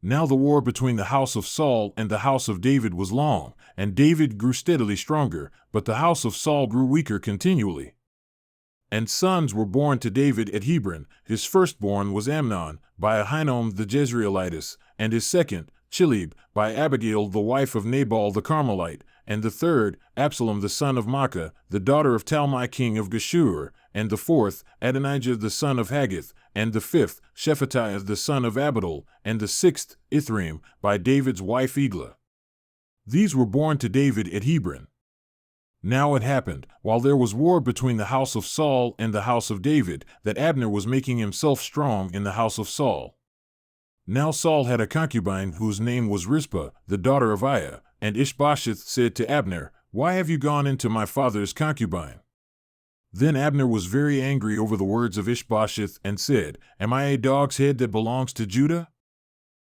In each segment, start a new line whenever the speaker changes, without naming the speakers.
Now the war between the house of Saul and the house of David was long, and David grew steadily stronger, but the house of Saul grew weaker continually. And sons were born to David at Hebron. His firstborn was Amnon, by Ahinoam the Jezreelitess, and his second, Chileab, by Abigail the wife of Nabal the Carmelite, and the third, Absalom the son of Maacah, the daughter of Talmai king of Geshur, and the fourth, Adonijah the son of Haggith, and the fifth, Shephatiah the son of Abidal, and the sixth, Ithream, by David's wife Eglah. These were born to David at Hebron. Now it happened, while there was war between the house of Saul and the house of David, that Abner was making himself strong in the house of Saul. Now Saul had a concubine whose name was Rizpah, the daughter of Aiah, and Ishbosheth said to Abner, "Why have you gone into my father's concubine?" Then Abner was very angry over the words of Ishbosheth and said, "Am I a dog's head that belongs to Judah?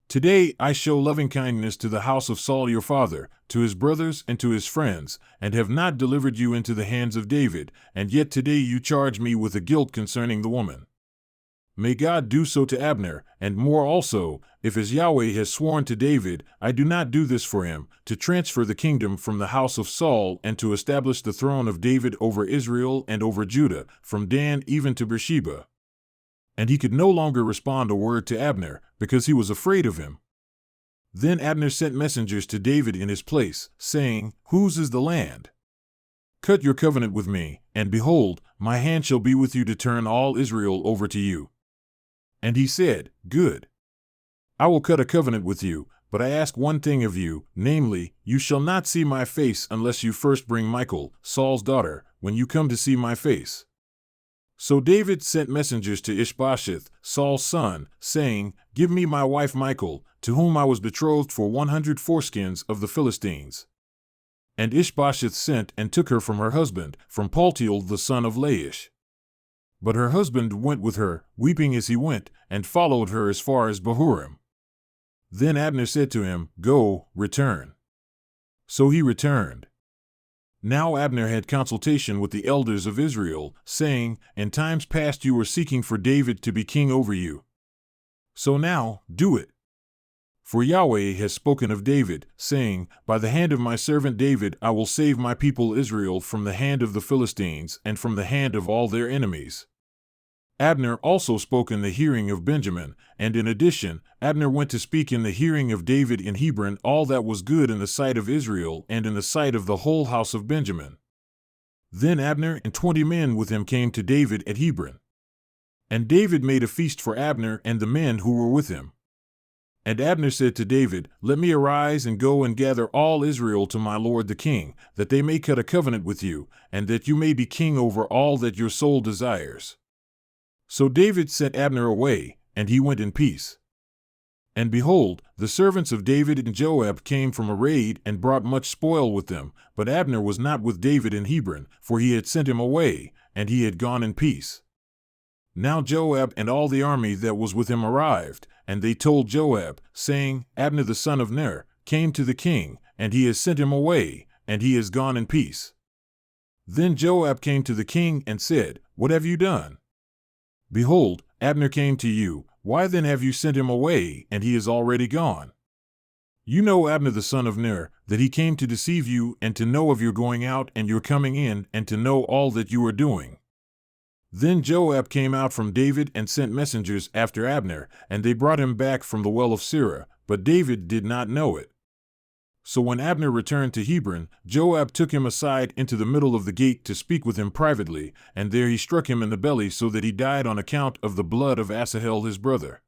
Today I show lovingkindness to the house of Saul your father, to his brothers and to his friends, and have not delivered you into the hands of David, and yet today you charge me with a guilt concerning the woman. May God do so to Abner, and more also, if as Yahweh has sworn to David, I do not do this for him, to transfer the kingdom from the house of Saul and to establish the throne of David over Israel and over Judah, from Dan even to Beersheba." And he could no longer respond a word to Abner, because he was afraid of him. Then Abner sent messengers to David in his place, saying, "Whose is the land? Cut your covenant with me, and behold, my hand shall be with you to turn all Israel over to you." And he said, "Good. I will cut a covenant with you, but I ask one thing of you, namely, you shall not see my face unless you first bring Michal, Saul's daughter, when you come to see my face." So David sent messengers to Ishbosheth, Saul's son, saying, "Give me my wife Michal, to whom I was betrothed for 100 foreskins of the Philistines." And Ishbosheth sent and took her from her husband, from Paltiel the son of Laish. But her husband went with her, weeping as he went, and followed her as far as Bahurim. Then Abner said to him, "Go, return." So he returned. Now Abner had consultation with the elders of Israel, saying, "In times past you were seeking for David to be king over you. So now, do it. For Yahweh has spoken of David, saying, By the hand of my servant David I will save my people Israel from the hand of the Philistines and from the hand of all their enemies." Abner also spoke in the hearing of Benjamin, and in addition, Abner went to speak in the hearing of David in Hebron all that was good in the sight of Israel and in the sight of the whole house of Benjamin. Then Abner and 20 men with him came to David at Hebron. And David made a feast for Abner and the men who were with him. And Abner said to David, "Let me arise and go and gather all Israel to my lord the king, that they may cut a covenant with you, and that you may be king over all that your soul desires." So David sent Abner away, and he went in peace. And behold, the servants of David and Joab came from a raid and brought much spoil with them, but Abner was not with David in Hebron, for he had sent him away, and he had gone in peace. Now Joab and all the army that was with him arrived, and they told Joab, saying, "Abner the son of Ner came to the king, and he has sent him away, and he has gone in peace." Then Joab came to the king and said, "What have you done? Behold, Abner came to you. Why then have you sent him away, and he is already gone? You know Abner the son of Ner, that he came to deceive you and to know of your going out and your coming in and to know all that you are doing." Then Joab came out from David and sent messengers after Abner, and they brought him back from the well of Sirah, but David did not know it. So when Abner returned to Hebron, Joab took him aside into the middle of the gate to speak with him privately, and there he struck him in the belly so that he died on account of the blood of Asahel his brother.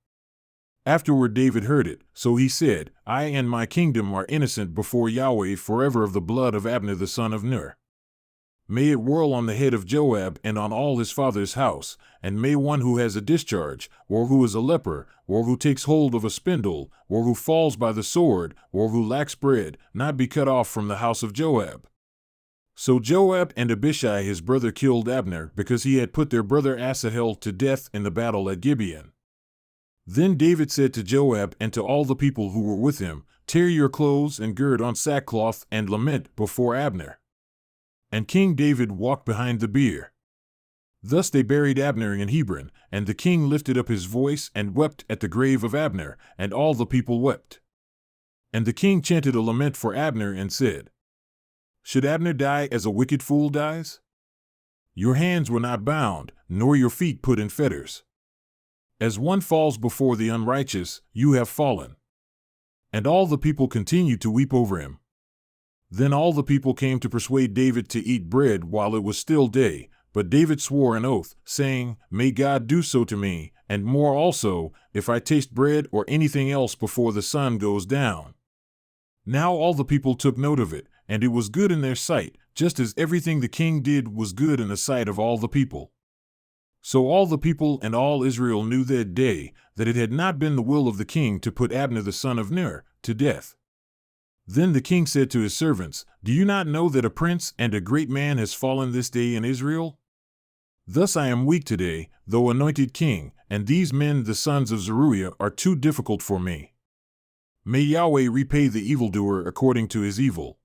Afterward David heard it, so he said, "I and my kingdom are innocent before Yahweh forever of the blood of Abner the son of Ner. May it whirl on the head of Joab and on all his father's house, and may one who has a discharge, or who is a leper, or who takes hold of a spindle, or who falls by the sword, or who lacks bread, not be cut off from the house of Joab." So Joab and Abishai his brother killed Abner, because he had put their brother Asahel to death in the battle at Gibeon. Then David said to Joab and to all the people who were with him, "Tear your clothes and gird on sackcloth and lament before Abner." And King David walked behind the bier. Thus they buried Abner in Hebron, and the king lifted up his voice and wept at the grave of Abner, and all the people wept. And the king chanted a lament for Abner and said, "Should Abner die as a wicked fool dies? Your hands were not bound, nor your feet put in fetters. As one falls before the unrighteous, you have fallen." And all the people continued to weep over him. Then all the people came to persuade David to eat bread while it was still day, but David swore an oath, saying, "May God do so to me, and more also, if I taste bread or anything else before the sun goes down." Now all the people took note of it, and it was good in their sight, just as everything the king did was good in the sight of all the people. So all the people and all Israel knew that day that it had not been the will of the king to put Abner the son of Ner to death. Then the king said to his servants, "Do you not know that a prince and a great man has fallen this day in Israel? Thus I am weak today, though anointed king, and these men the sons of Zeruiah are too difficult for me. May Yahweh repay the evildoer according to his evil."